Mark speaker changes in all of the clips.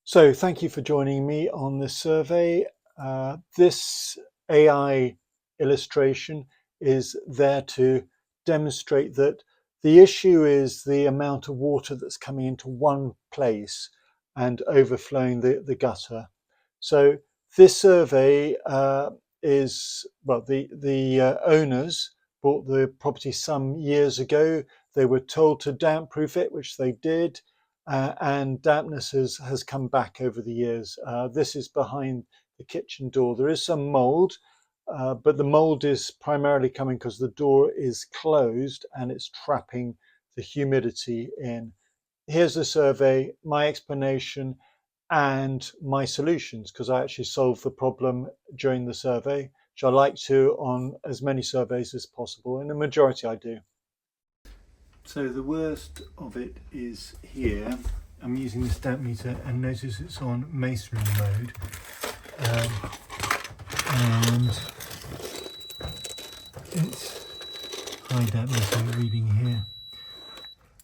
Speaker 1: So thank you for joining me on this survey. This AI illustration is there to demonstrate that the issue is the amount of water that's coming into one place and overflowing the gutter. So this survey the owners bought the property some years ago. They were told to damp proof it, which they did. And dampness has come back over the years. This is behind the kitchen door. There is some mold, but the mold is primarily coming because the door is closed and it's trapping the humidity in. Here's the survey, my explanation, and my solutions, because I actually solved the problem during the survey, which I like to on as many surveys as possible. In the majority, I do. So the worst of it is here. I'm using this damp meter and notice it's on masonry mode. And it's high damp meter reading here.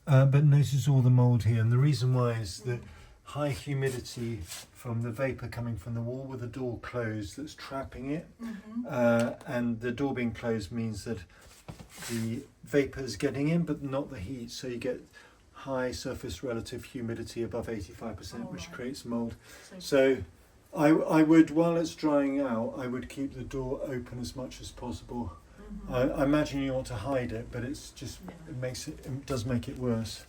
Speaker 1: But notice all the mold here. And the reason why is the high humidity from the vapor coming from the wall with the door closed that's trapping it. And the door being closed means that the vapor is getting in but not the heat, so you get high surface relative humidity above 85%, which creates mold. So I would, while it's drying out, I would keep the door open as much as possible. I imagine you want to hide it, but it's just it does make it worse.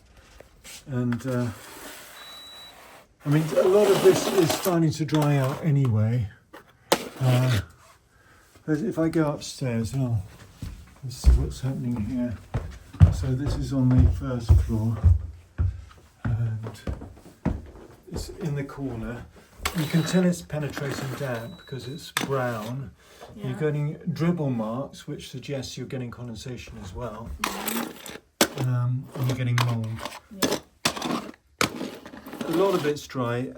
Speaker 1: And I mean, a lot of this is starting to dry out anyway. If I go upstairs, let's see what's happening here. So this is on the first floor and it's in the corner. You can tell it's penetrating damp because it's brown. Yeah. You're getting dribble marks, which suggests you're getting condensation as well. And you're getting mould. Yeah. A lot of it's dry.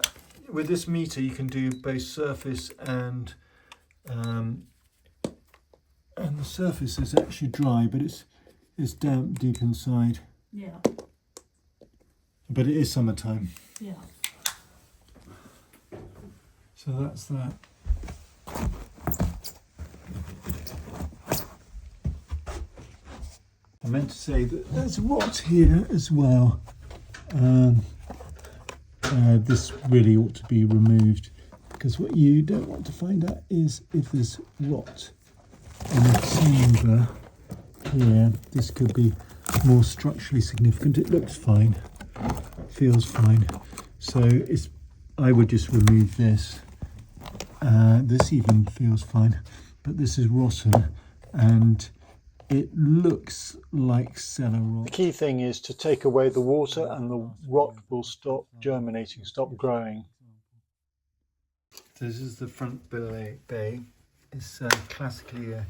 Speaker 1: With this meter you can do both surface and the surface is actually dry, but it's damp deep inside. Yeah. But it is summertime. Yeah. So that's that. I meant to say that there's rot here as well. This really ought to be removed because what you don't want to find out is if there's rot in a chamber here. This could be more structurally significant. It looks fine, feels fine. So I would just remove this. This even feels fine, but this is rotten and it looks like cellar rot. The key thing is to take away the water and the rot will stop germinating, stop growing. This is the front bay. It's classically an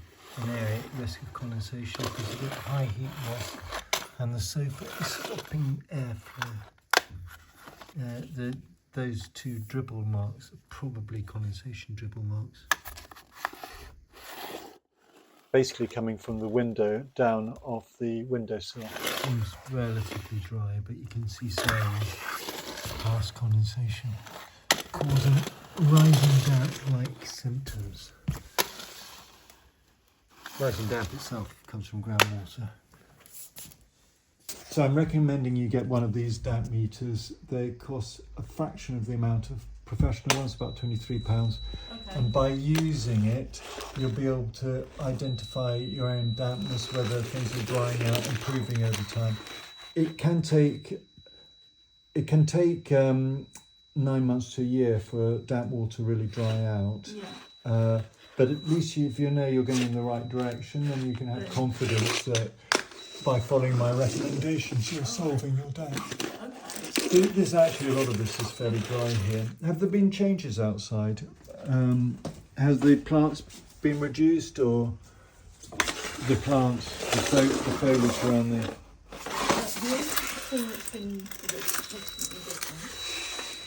Speaker 1: area at risk of condensation because of the high heat loss, and the sofa is stopping airflow. Those two dribble marks are probably condensation dribble marks. Basically coming from the window down off the windowsill. Seems relatively dry, but you can see signs past condensation causing rising damp-like symptoms. Rising damp itself comes from groundwater. So I'm recommending you get one of these damp meters. They cost a fraction of the amount of professional ones, about £23. Okay. And by using it, you'll be able to identify your own dampness, whether things are drying out, improving over time. It can take 9 months to a year for damp water to really dry out. Yeah. But at least if you know you're going in the right direction, then you can have confidence that by following my recommendations, you're solving your damp. Okay. There's actually a lot of this is fairly dry here. Have there been changes outside? Has the plants been reduced, or the plants, the foliage around there?
Speaker 2: The only thing that's been constantly different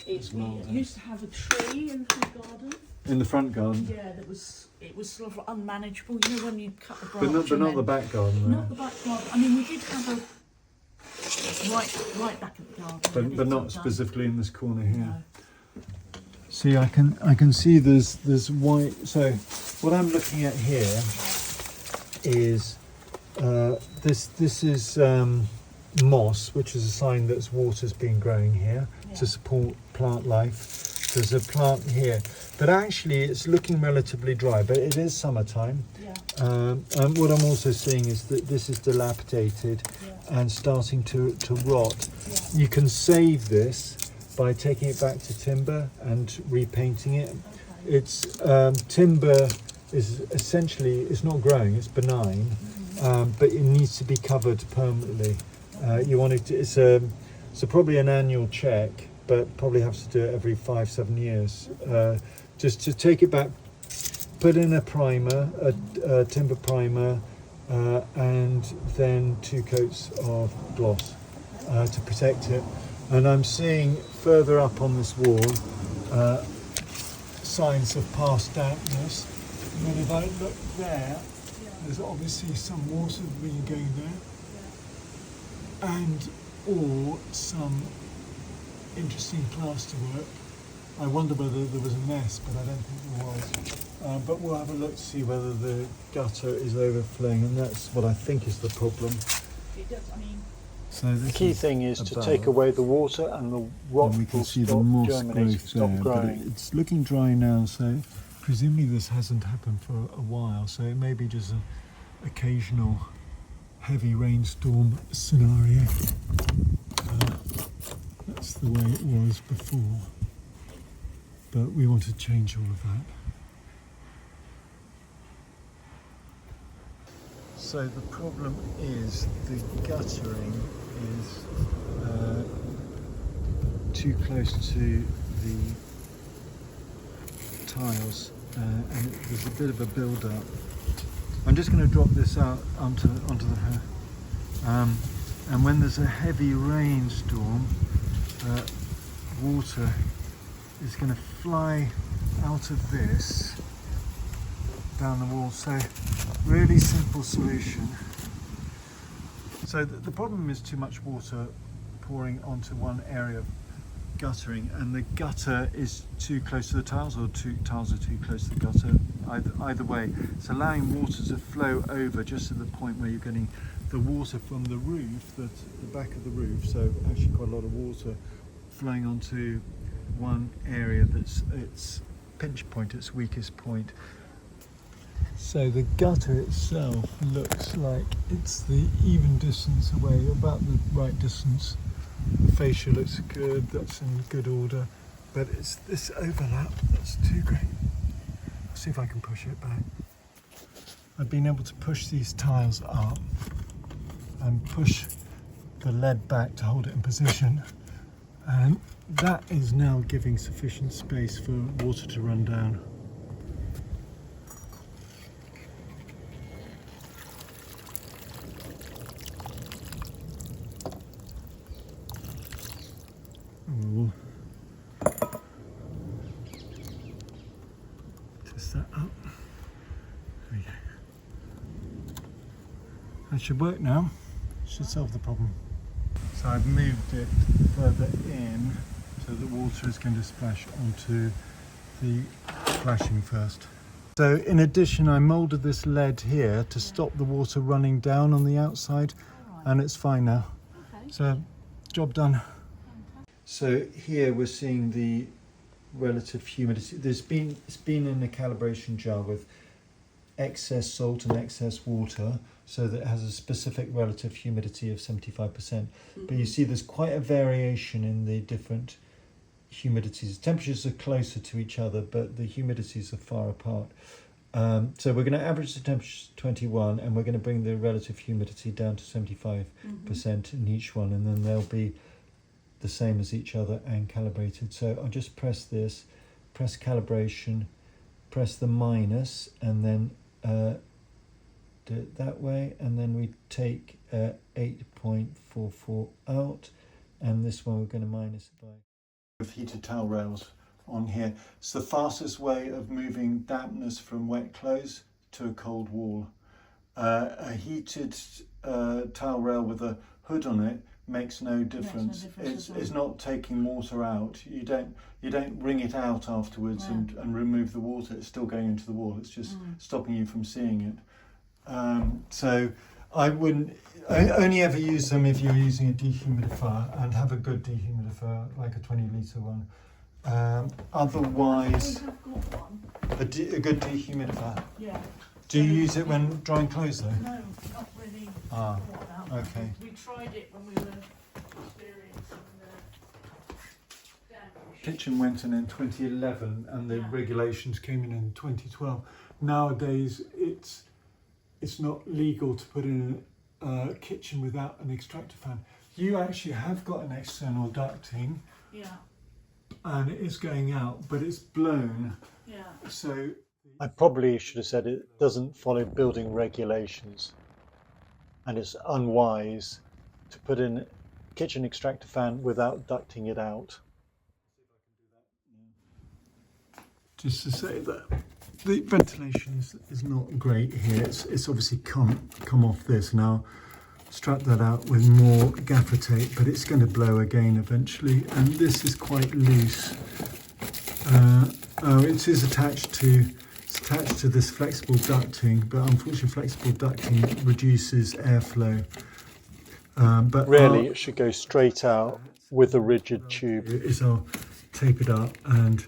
Speaker 2: is we used to have a tree in the garden.
Speaker 1: In the front garden?
Speaker 2: Yeah, it was sort of unmanageable. You know when you cut the branch.
Speaker 1: But not the back garden. Though.
Speaker 2: Not the back garden. I mean, we did have a right back at the garden.
Speaker 1: But not specifically in this corner here.
Speaker 2: No.
Speaker 1: See, I can see there's white. So what I'm looking at here is this is moss, which is a sign that water's been growing here to support plant life. There's a plant here, but actually it's looking relatively dry, but it is summertime. And what I'm also seeing is that this is dilapidated and starting to rot. You can save this by taking it back to timber and repainting it. It's timber is essentially, it's not growing, it's benign, but it needs to be covered permanently. You want it to, it's probably an annual check, but probably have to do it every 5-7 years. Just to take it back, put in a primer, a timber primer, and then 2 coats of gloss to protect it. And I'm seeing further up on this wall signs of past dampness. And then if I look there, there's obviously some water been going there, and or some interesting plasterwork. I wonder whether there was a mess, but I don't think there was. But we'll have a look to see whether the gutter is overflowing, and that's what I think is the problem.
Speaker 2: It does, I mean,
Speaker 1: So
Speaker 3: The key thing is to take away the water and the rot
Speaker 1: and we can
Speaker 3: will
Speaker 1: see the
Speaker 3: stop
Speaker 1: moss
Speaker 3: germinating,
Speaker 1: growth
Speaker 3: stop
Speaker 1: there, but
Speaker 3: growing.
Speaker 1: it's looking dry now, so presumably this hasn't happened for a while, so it may be just an occasional heavy rainstorm scenario. That's the way it was before, but we want to change all of that. So the problem is the guttering is too close to the tiles, and there's a bit of a build-up. I'm just going to drop this out onto the and when there's a heavy rainstorm, water is going to fly out of this down the wall. So really simple solution. So the problem is too much water pouring onto one area of guttering, and the gutter is too close to the tiles, or tiles are too close to the gutter. Either way, it's allowing water to flow over just to the point where you're getting the water from the roof, the back of the roof, so actually quite a lot of water flowing onto one area that's its pinch point, its weakest point. So the gutter itself looks like it's the even distance away, about the right distance. The fascia looks good, that's in good order, but it's this overlap that's too great. I'll see if I can push it back. I've been able to push these tiles up and push the lead back to hold it in position, and that is now giving sufficient space for water to run down. We'll twist that up. There we go. That should work now. Should solve the problem. So I've moved it further in so that water is going to splash onto the flashing first. So in addition, I moulded this lead here to stop the water running down on the outside, and it's fine now.
Speaker 2: okay.
Speaker 1: So job done. So here we're seeing the relative humidity. It's been in a calibration jar with excess salt and excess water, so that it has a specific relative humidity of 75%. But you see there's quite a variation in the different humidities. Temperatures are closer to each other, but the humidities are far apart. So we're going to average the temperature to 21, and we're going to bring the relative humidity down to 75% in each one, and then they'll be the same as each other and calibrated. So I'll just press this, press calibration, press the minus, and then do it that way, and then we take 8.44 out, and this one we're going to minus it by. With heated towel rails on here, it's the fastest way of moving dampness from wet clothes to a cold wall. A heated towel rail with a hood on it makes no difference.
Speaker 2: difference at
Speaker 1: It's
Speaker 2: all.
Speaker 1: not taking water out. You don't wring it out afterwards
Speaker 2: No.
Speaker 1: and remove the water. It's still going into the wall. It's just stopping you from seeing it. So I wouldn't only ever use them if you're using a dehumidifier, and have a good dehumidifier, like a 20-litre one. Otherwise,
Speaker 2: We have got one.
Speaker 1: a good dehumidifier.
Speaker 2: Yeah.
Speaker 1: Do you use it when drying clothes though?
Speaker 2: No, not really.
Speaker 1: Ah,
Speaker 2: What about?
Speaker 1: okay.
Speaker 2: We tried it when we were experiencing the damage.
Speaker 1: Kitchen went in 2011, and the
Speaker 2: Yeah.
Speaker 1: regulations came in 2012. Nowadays, it's not legal to put in a kitchen without an extractor fan. You actually have got an external ducting,
Speaker 2: Yeah,
Speaker 1: and it is going out, but it's blown.
Speaker 2: yeah.
Speaker 1: So I probably should have said it doesn't follow building regulations, and it's unwise to put in a kitchen extractor fan without ducting it out. Just to say that the ventilation is not great here. It's obviously come off this now. Strap that out with more gaffer tape, but it's going to blow again eventually. And this is quite loose. It is attached to this flexible ducting, but unfortunately, flexible ducting reduces airflow. But really, it should go straight out with a rigid tube. I'll tape it up, and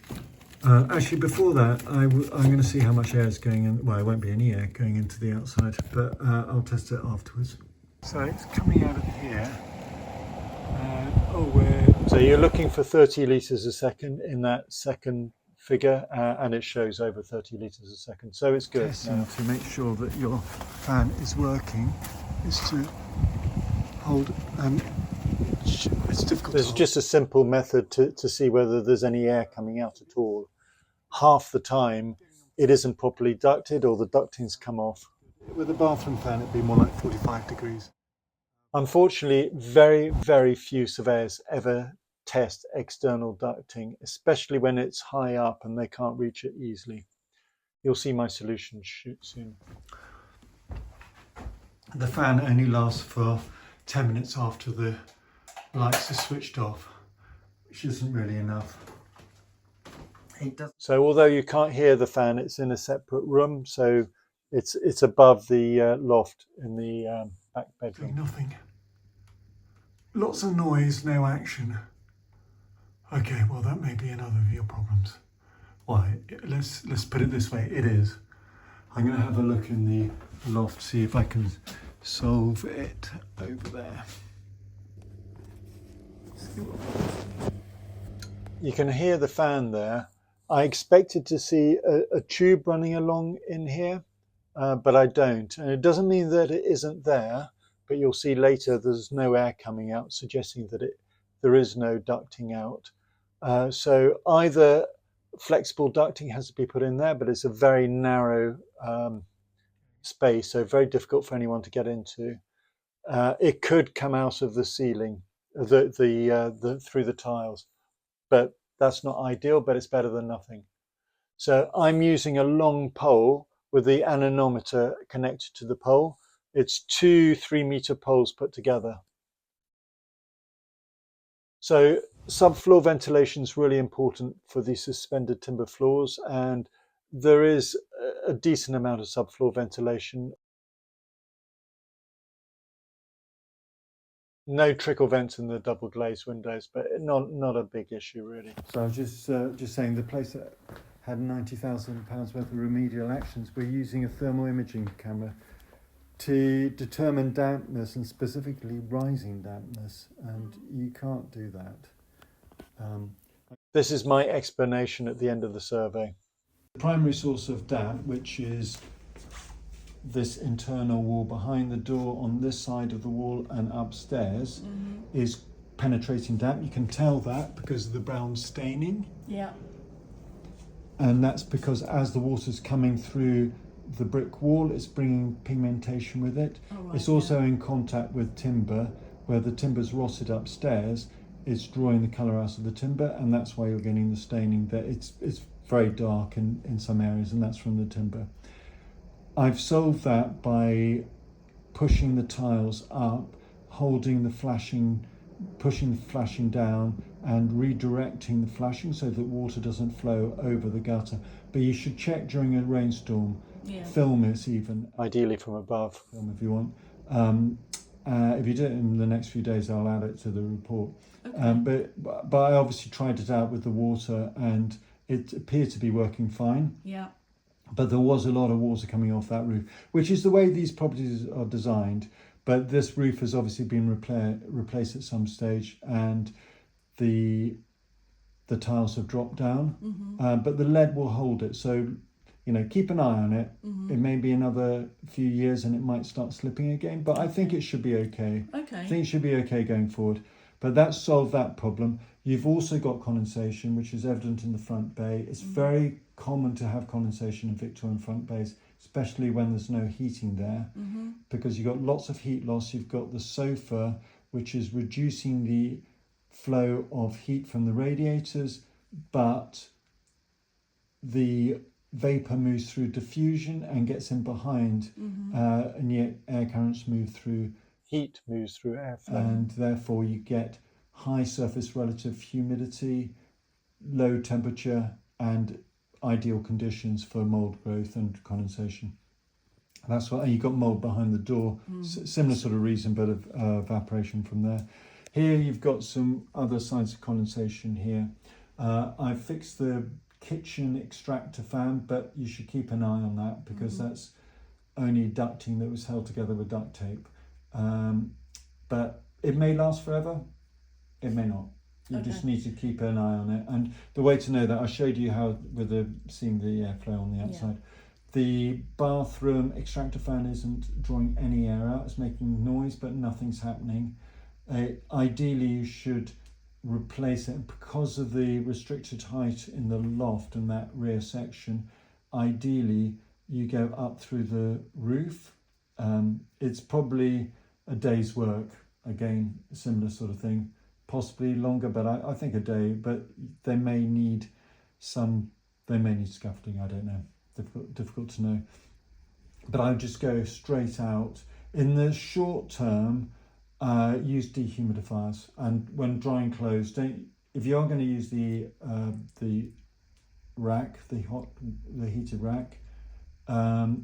Speaker 1: actually before that, I'm going to see how much air is going in. Well, there won't be any air going into the outside, but I'll test it afterwards. So it's coming out of here. So you're looking for 30 litres a second in that second figure, and it shows over 30 litres a second. So it's good. Now, to make sure that your fan is working, is to hold. It's difficult. There's just a simple method to see whether there's any air coming out at all. Half the time, it isn't properly ducted, or the ducting's come off. With a bathroom fan, it'd be more like 45 degrees. Unfortunately, very, very few surveyors ever test external ducting, especially when it's high up and they can't reach it easily. You'll see my solution soon. The fan only lasts for 10 minutes after the lights are switched off, which isn't really enough. So although you can't hear the fan, it's in a separate room, so it's above the loft in the back bedroom. Doing nothing. Lots of noise, no action. Okay, well that may be another of your problems. Why? Let's put it this way. It is. I'm going to have a look in the loft, see if I can solve it over there. You can hear the fan there. I expected to see a tube running along in here, but I don't. And it doesn't mean that it isn't there, but you'll see later there's no air coming out, suggesting that there is no ducting out. So either flexible ducting has to be put in there, but it's a very narrow space, so very difficult for anyone to get into. It could come out of the ceiling, through the tiles, but that's not ideal, but it's better than nothing. So I'm using a long pole with the anemometer connected to the pole. It's 2 3-meter poles put together. So subfloor ventilation is really important for the suspended timber floors, and there is a decent amount of subfloor ventilation. No trickle vents in the double glazed windows, but not a big issue really. So I was just saying, the place that had £90,000 worth of remedial actions, we're using a thermal imaging camera to determine dampness, and specifically rising dampness, and you can't do that. This is my explanation at the end of the survey. The primary source of damp, which is this internal wall behind the door on this side of the wall and upstairs, is penetrating damp. You can tell that because of the brown staining.
Speaker 2: Yeah.
Speaker 1: And that's because as the water's coming through the brick wall, it's bringing pigmentation with it.
Speaker 2: Oh, right,
Speaker 1: it's also in contact with timber, where the timber's rotted upstairs. It's drawing the colour out of the timber, and that's why you're getting the staining there. It's very dark in some areas, and that's from the timber. I've solved that by pushing the tiles up holding the flashing, pushing the flashing down and redirecting the flashing so that water doesn't flow over the gutter. But you should check during a rainstorm, film it even,
Speaker 3: Ideally from above.
Speaker 1: film if you want. If you do it in the next few days, I'll add it to the report.
Speaker 2: Okay.
Speaker 1: But I obviously tried it out with the water and it appeared to be working fine.
Speaker 2: Yeah.
Speaker 1: But there was a lot of water coming off that roof, which is the way these properties are designed. But this roof has obviously been replaced at some stage, and the tiles have dropped down. But the lead will hold it, so keep an eye on it. It may be another few years, and it might start slipping again. But I think it should be okay.
Speaker 2: Okay.
Speaker 1: I think it should be okay going forward. But that's solved that problem. You've also got condensation, which is evident in the front bay. It's very common to have condensation in Victorian front bays, especially when there's no heating there, because you've got lots of heat loss. You've got the sofa, which is reducing the flow of heat from the radiators, but the vapour moves through diffusion and gets in behind, and yet air currents move through.
Speaker 3: Heat moves through airflow.
Speaker 1: And therefore you get high surface relative humidity, low temperature, and ideal conditions for mold growth and condensation. That's why you've got mold behind the door. Similar sort of reason, but of evaporation from there. Here you've got some other signs of condensation here. I've fixed the kitchen extractor fan, but you should keep an eye on that because that's only ducting that was held together with duct tape. But it may last forever, it may not. You just need to keep an eye on it. And the way to know that, I showed you how with seeing the airflow on the outside. The bathroom extractor fan isn't drawing any air out, it's making noise, but nothing's happening. Ideally, you should replace it because of the restricted height in the loft and that rear section. Ideally, you go up through the roof. It's probably a day's work, again, similar sort of thing, possibly longer, but I think a day. But they may need scaffolding, I don't know, difficult to know. But I would just go straight out. In the short term, use dehumidifiers, and when drying clothes, if you are going to use the rack, the heated rack,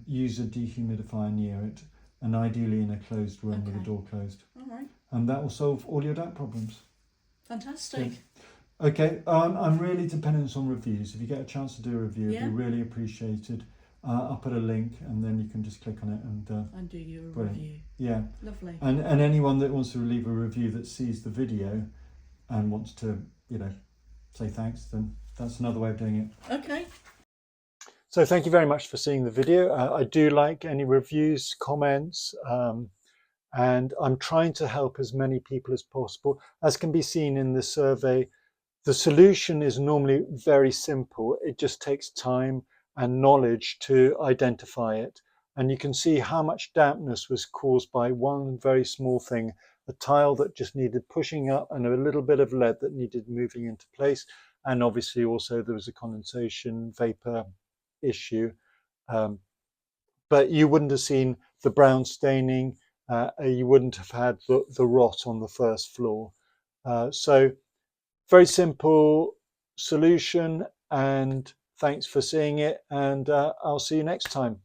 Speaker 1: use a dehumidifier near it, and ideally in a closed room with the door closed.
Speaker 2: All right.
Speaker 1: And that will solve all your damp problems.
Speaker 2: Fantastic.
Speaker 1: Yeah. Okay, I'm really dependent on reviews. If you get a chance to do a review, it'd be really appreciated. I'll put a link and then you can just click on it and
Speaker 2: do your
Speaker 1: brilliant.
Speaker 2: review.
Speaker 1: Yeah.
Speaker 2: Lovely.
Speaker 1: And anyone that wants to leave a review that sees the video and wants to, say thanks, then that's another way of doing it.
Speaker 2: Okay.
Speaker 3: So thank you very much for seeing the video. I do like any reviews, comments, and I'm trying to help as many people as possible. As can be seen in the survey, the solution is normally very simple. It just takes time and knowledge to identify it. And you can see how much dampness was caused by one very small thing, a tile that just needed pushing up and a little bit of lead that needed moving into place. And obviously also there was a condensation vapor issue. But you wouldn't have seen the brown staining, you wouldn't have had the rot on the first floor. So very simple solution, and thanks for seeing it, and I'll see you next time.